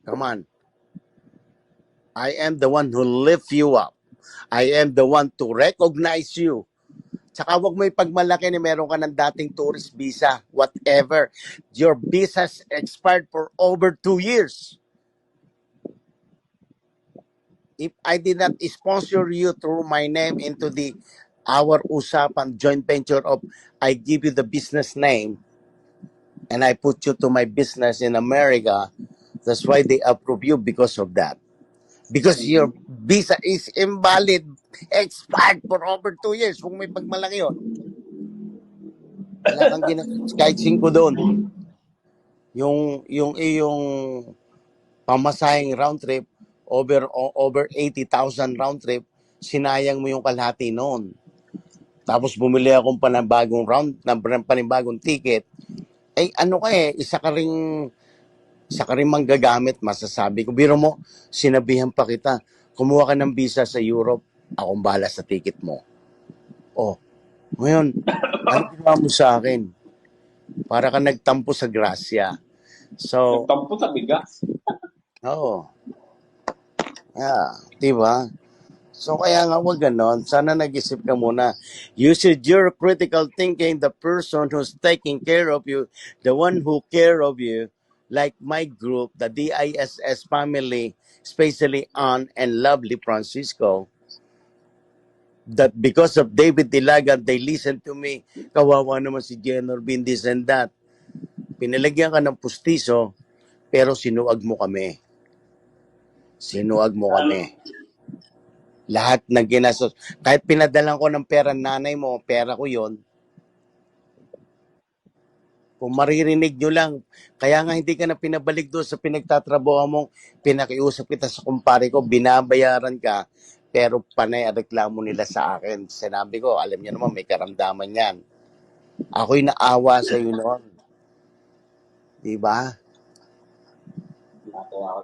Come on. I am the one who lift you up. I am the one to recognize you. Tsaka wag mo ipagmalaki na meron ka ng dating tourist visa, whatever. Your visa expired for over 2 years. If I did not sponsor you through my name into the our usapan joint venture of I give you the business name and I put you to my business in America, that's why they approve you because of that. Because your visa is invalid, expired for over 2 years. Kung may pagmalaki yun, wala kang ginagawa. Kahit 5 doon. Yung iyong pamasahing round trip, over 80,000 round trip, sinayang mo yung kalahati noon. Tapos bumili akong panibagong panibagong ticket. Eh ano ka isa ka ring manggagamit, masasabi ko. Biro mo, sinabihan pa kita, kumuha ka ng visa sa Europe, akong bahala sa ticket mo. Oh, ngayon, ano ginawa mo sa akin? Para ka nagtampo sa grasya. So, Nagtampo sa bigas. oo. Yeah, diba? So, kaya nga wag ganon. Sana nag-isip ka muna. Use your critical thinking, the person who's taking care of you, the one who care of you, like my group, the DISS family, especially Ann and lovely Francisco, that because of David Dilagan, they listen to me. Kawawa naman si Jenor Bin, this and that. Pinalagyan ka ng pustiso, pero sinuag mo kami. Sinuag mo kami. Lahat ng ginastos. Kahit pinadalan ko ng pera nanay mo, pera ko yon. Kung maririnig nyo lang, kaya nga hindi ka na pinabalik doon sa pinagtatrabaho mong pinakiusap kita sa kumpare ko, binabayaran ka, pero panay ang reklamo nila sa akin. Sinabi ko, alam niyo naman, may karamdaman yan. Ako'y naawa sa iyo noon. Diba? Natuwa ako